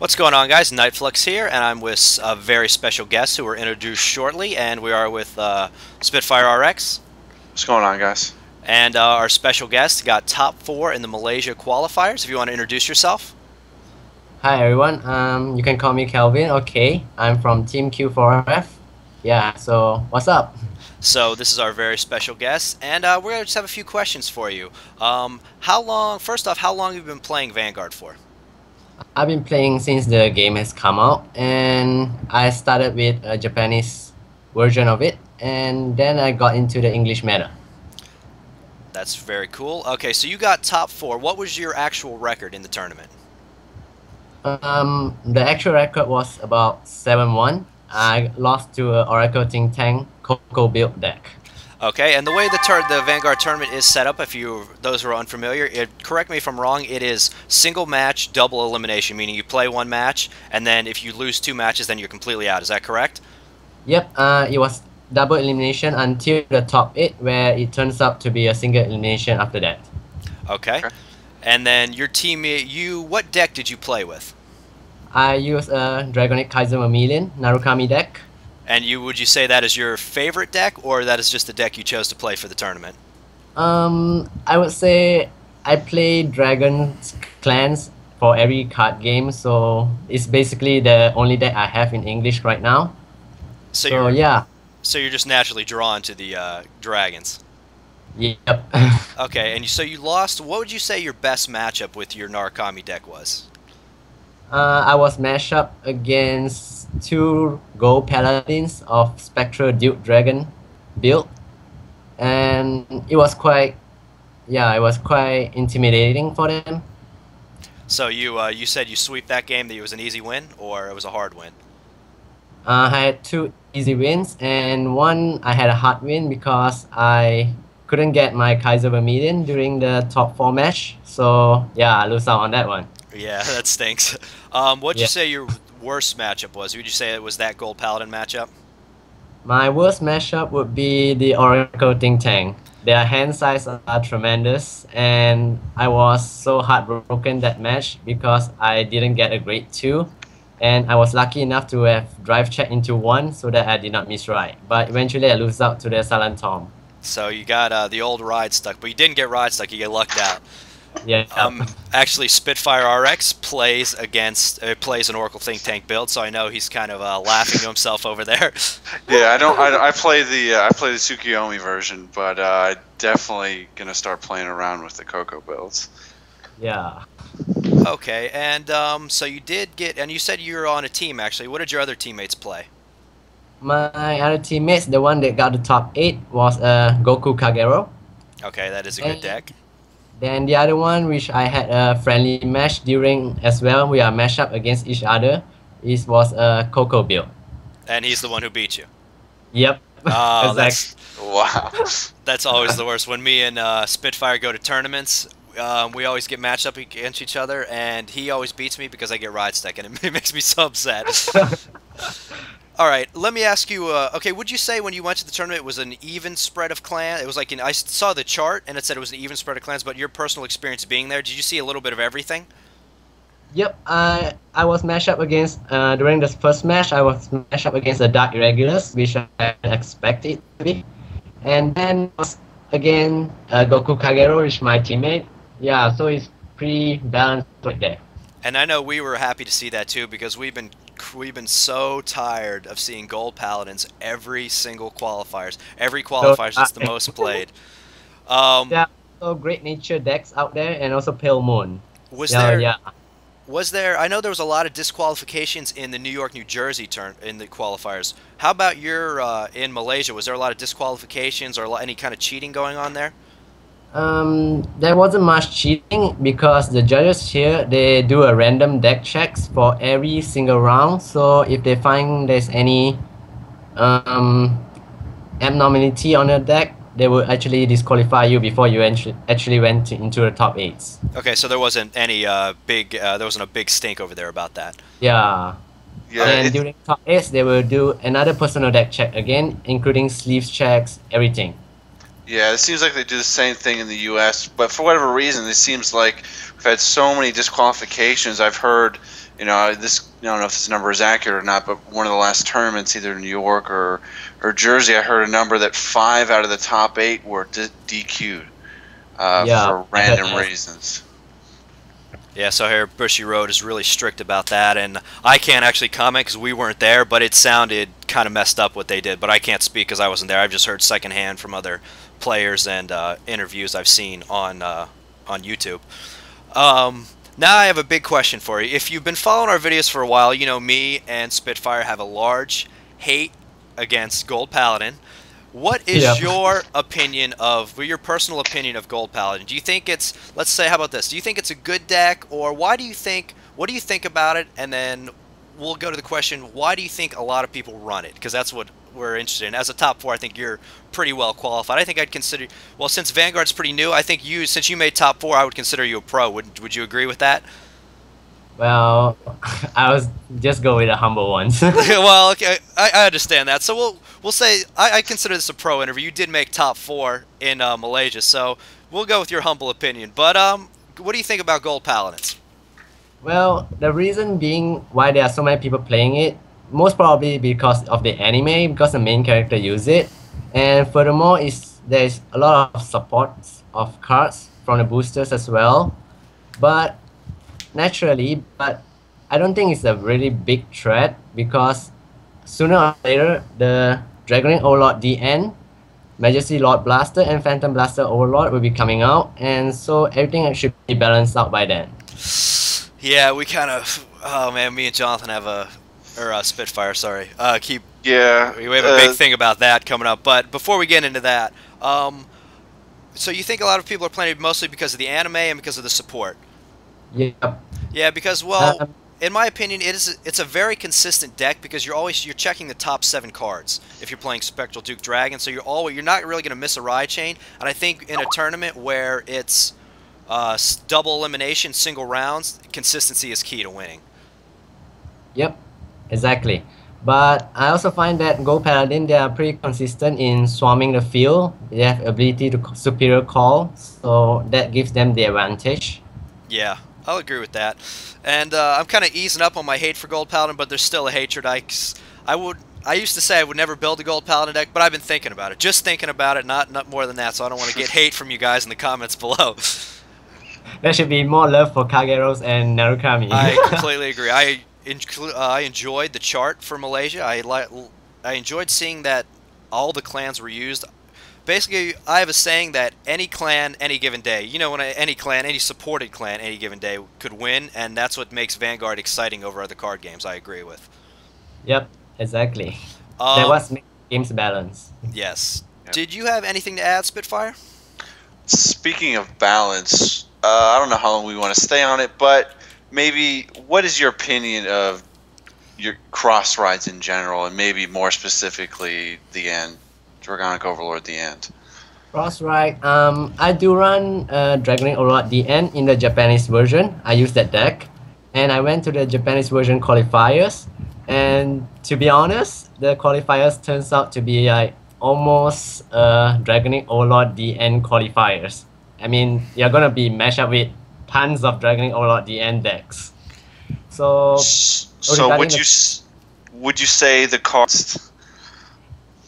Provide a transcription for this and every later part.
What's going on, guys? Nightflux here, and I'm with a very special guest who we're introduced shortly, and we are with Spitfire RX. What's going on, guys? And our special guest got top 4 in the Malaysia Qualifiers. If you want to introduce yourself. Hi everyone, you can call me Kelvin. Okay, I'm from Team Q4F. Yeah, so what's up? So this is our very special guest, and we're going to just have a few questions for you. First off, how long have you been playing Vanguard for? I've been playing since the game has come out, and I started with a Japanese version of it, and then I got into the English meta. That's very cool. Okay, so you got top 4. What was your actual record in the tournament? The actual record was about 7-1. I lost to an Oracle Think Tank Coco build deck. Okay, and the way the Vanguard tournament is set up, those who are unfamiliar, correct me if I'm wrong, it is single match, double elimination, meaning you play one match, and then if you lose 2 matches, then you're completely out. Is that correct? Yep, it was double elimination until the top 8, where it turns out to be a single elimination after that. Okay. And then your teammate, what deck did you play with? I used a Dragonic Kaiser Vermilion Narukami deck. And would you say that is your favorite deck, or that is just the deck you chose to play for the tournament? I would say I play Dragon's Clans for every card game, so it's basically the only deck I have in English right now. So yeah. So you're just naturally drawn to the dragons. Yep. Okay, and so you lost. What would you say your best matchup with your Narukami deck was? I was matched up against 2 gold paladins of Spectral Duke Dragon build, and it was quite intimidating for them. So you said you sweep that game, that it was an easy win, or it was a hard win? I had 2 easy wins, and one I had a hard win because I couldn't get my Kaiser Vermilion during the top 4 match. So yeah, I lose out on that one. Yeah, that stinks. What'd you say your worst matchup was? Would you say it was that Gold Paladin matchup? My worst matchup would be the Oracle Think Tank. Their hand size are tremendous, and I was so heartbroken that match because I didn't get a grade 2, and I was lucky enough to have drive check into 1 so that I did not miss ride. But eventually I lose out to the Silent Tom. So you got the old ride stuck, but you didn't get ride stuck, you get lucked out. Yeah. Actually, Spitfire RX plays an Oracle Think Tank build, so I know he's kind of laughing to himself over there. Yeah, I play the Tsukiyomi version, but definitely gonna start playing around with the Coco builds. Yeah. Okay, and so you did get, and you said you were on a team actually. What did your other teammates play? My other teammates, the one that got the top 8 was Goku Kagero. Okay, that is a good deck. Then the other one, which I had a friendly match during as well, we are matched up against each other. It was a Coco build. And he's the one who beat you. Yep. Oh, Wow. That's always the worst. When me and Spitfire go to tournaments, we always get matched up against each other, and he always beats me because I get ride stuck, and it makes me so upset. All right, let me ask you. Okay, would you say when you went to the tournament it was an even spread of clans? It was like I saw the chart and it said it was an even spread of clans, but your personal experience being there, did you see a little bit of everything? Yep, I was matched up against during this first match. I was matched up against the Dark Irregulars, which I expected to be, and then was again Goku Kagero, which is my teammate. Yeah, so it's pretty balanced right there. And I know we were happy to see that too, because we've been so tired of seeing Gold Paladins every single qualifiers. Every qualifiers is the most played. There are also Great Nature decks out there, and also Pale Moon. Was there? I know there was a lot of disqualifications in the New York, New Jersey in the qualifiers. How about your in Malaysia? Was there a lot of disqualifications or any kind of cheating going on there? There wasn't much cheating because the judges here, they do a random deck checks for every single round. So if they find there's any abnormality on a deck, they will actually disqualify you before you actually went into the top 8s. Okay, so there wasn't any there wasn't a big stink over there about that. Yeah. Yeah. And during top 8s, they will do another personal deck check again, including sleeves checks, everything. Yeah, it seems like they do the same thing in the U.S., but for whatever reason, it seems like we've had so many disqualifications. I've heard, this. I don't know if this number is accurate or not, but one of the last tournaments, either in New York or Jersey, I heard a number that 5 out of the top 8 were DQ'd for random reasons. Yeah, so here Bushy Road is really strict about that, and I can't actually comment because we weren't there, but it sounded kind of messed up what they did, but I can't speak because I wasn't there. I've just heard secondhand from other players and interviews I've seen on YouTube. Now I have a big question for you. If you've been following our videos for a while, you know me and Spitfire have a large hate against Gold Paladin. What is your opinion your personal opinion of Gold Paladin? Do you think it's, let's say, how about this? Do you think it's a good deck, or what do you think about it? And then we'll go to the question, why do you think a lot of people run it? Because that's what we're interested in. As a top 4, I think you're pretty well qualified. I think I'd consider, well, since Vanguard's pretty new, I think since you made top 4, I would consider you a pro. Would you agree with that? Well, I was just go with the humble ones. Well, okay, I understand that. So we'll say I consider this a pro interview. You did make top 4 in Malaysia, so we'll go with your humble opinion. But what do you think about Gold Paladins? Well, the reason being why there are so many people playing it, most probably because of the anime, because the main character use it, and furthermore, there's a lot of support of cards from the boosters as well. But naturally, but I don't think it's a really big threat, because sooner or later the Dragoning Overlord DN, Majesty Lord Blaster, and Phantom Blaster Overlord will be coming out, and so everything should be balanced out by then. Yeah, we kind of, oh man, me and Jonathan have Spitfire, sorry. We have a big thing about that coming up, but before we get into that, so you think a lot of people are playing it mostly because of the anime and because of the support? Yep. Yeah, because, well, in my opinion, it's a very consistent deck, because you're checking the top 7 cards if you're playing Spectral Duke Dragon, so you're not really going to miss a ride chain. And I think in a tournament where it's double elimination, single rounds, consistency is key to winning. Yep, exactly. But I also find that Gold Paladin, they are pretty consistent in swarming the field. They have ability to superior call, so that gives them the advantage. Yeah, I'll agree with that. And I'm kind of easing up on my hate for Gold Paladin, but there's still a hatred. I used to say I would never build a Gold Paladin deck, but I've been thinking about it. Just thinking about it, not more than that, so I don't want to get hate from you guys in the comments below. There should be more love for Kageros and Narukami. I completely agree. I enjoyed the chart for Malaysia. I enjoyed seeing that all the clans were used. Basically, I have a saying that any clan, any given day, when any supported clan, any given day could win, and that's what makes Vanguard exciting over other card games. I agree with. Yep, exactly. That was making games balance. Yes. Yep. Did you have anything to add, Spitfire? Speaking of balance, I don't know how long we want to stay on it, but maybe what is your opinion of your cross rides in general, and maybe more specifically the end? Dragonic Overlord the end. Cross ride. I do run Dragonic Overlord the end in the Japanese version. I use that deck, and I went to the Japanese version qualifiers. And to be honest, the qualifiers turns out to be like almost Dragonic Overlord the end qualifiers. I mean, you're gonna be matched up with tons of Dragonic Overlord the end decks. So would you say the cost?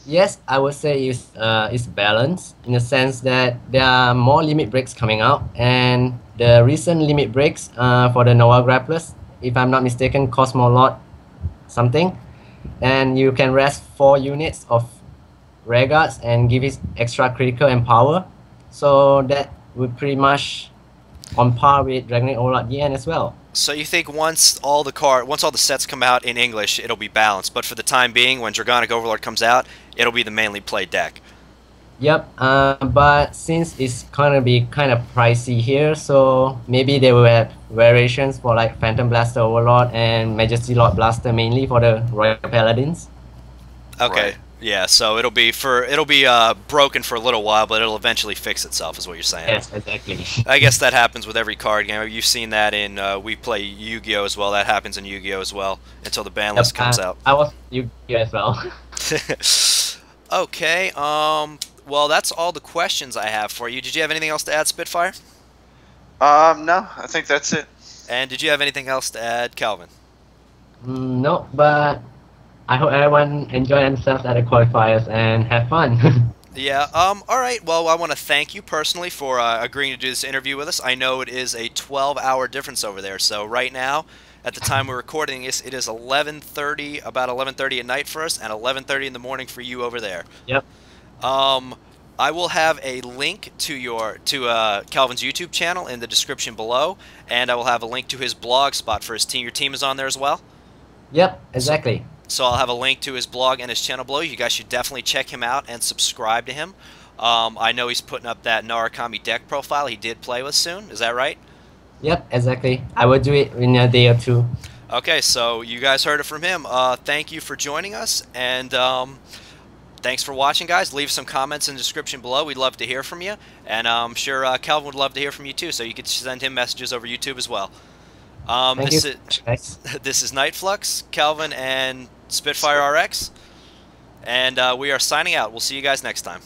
Yes, I would say it's balanced in the sense that there are more limit breaks coming out, and the recent limit breaks for the Nova Grapplers, if I'm not mistaken, cost more lot something, and you can rest 4 units of Regards and give it extra critical and power, so that would pretty much on par with Dragonic Overlord DN as well. So you think once all the sets come out in English, it'll be balanced, but for the time being, when Dragonic Overlord comes out, it'll be the mainly played deck. Yep, but since it's gonna be kind of pricey here, so maybe they will have variations for like Phantom Blaster Overlord and Majesty Lord Blaster mainly for the Royal Paladins. Okay. Right. Yeah, so it'll be broken for a little while, but it'll eventually fix itself, is what you're saying. Yes, exactly. I guess that happens with every card game. You've seen that in we play Yu-Gi-Oh as well. That happens in Yu-Gi-Oh as well until the ban list comes out. I was Yu-Gi-Oh as well. Okay. Well, that's all the questions I have for you. Did you have anything else to add, Spitfire? No, I think that's it. And did you have anything else to add, Kelvin? No, but I hope everyone enjoy themselves at the qualifiers and have fun. Yeah, all right. Well, I want to thank you personally for agreeing to do this interview with us. I know it is a 12-hour difference over there. So right now, at the time we're recording this, it is 11:30, about 11:30 at night for us, and 11:30 in the morning for you over there. Yep. I will have a link to Kelvin's YouTube channel in the description below, and I will have a link to his blog spot for his team. Your team is on there as well? Yep, exactly. So I'll have a link to his blog and his channel below. You guys should definitely check him out and subscribe to him. I know he's putting up that Narukami deck profile he did play with soon. Is that right? Yep, exactly. I will do it in a day or two. Okay, so you guys heard it from him. Thank you for joining us, and thanks for watching, guys. Leave some comments in the description below. We'd love to hear from you, and I'm sure Kelvin would love to hear from you too, so you could send him messages over YouTube as well. Thank this you, is guys. this is Nightflux, Kelvin, and Spitfire RX, and we are signing out. We'll see you guys next time.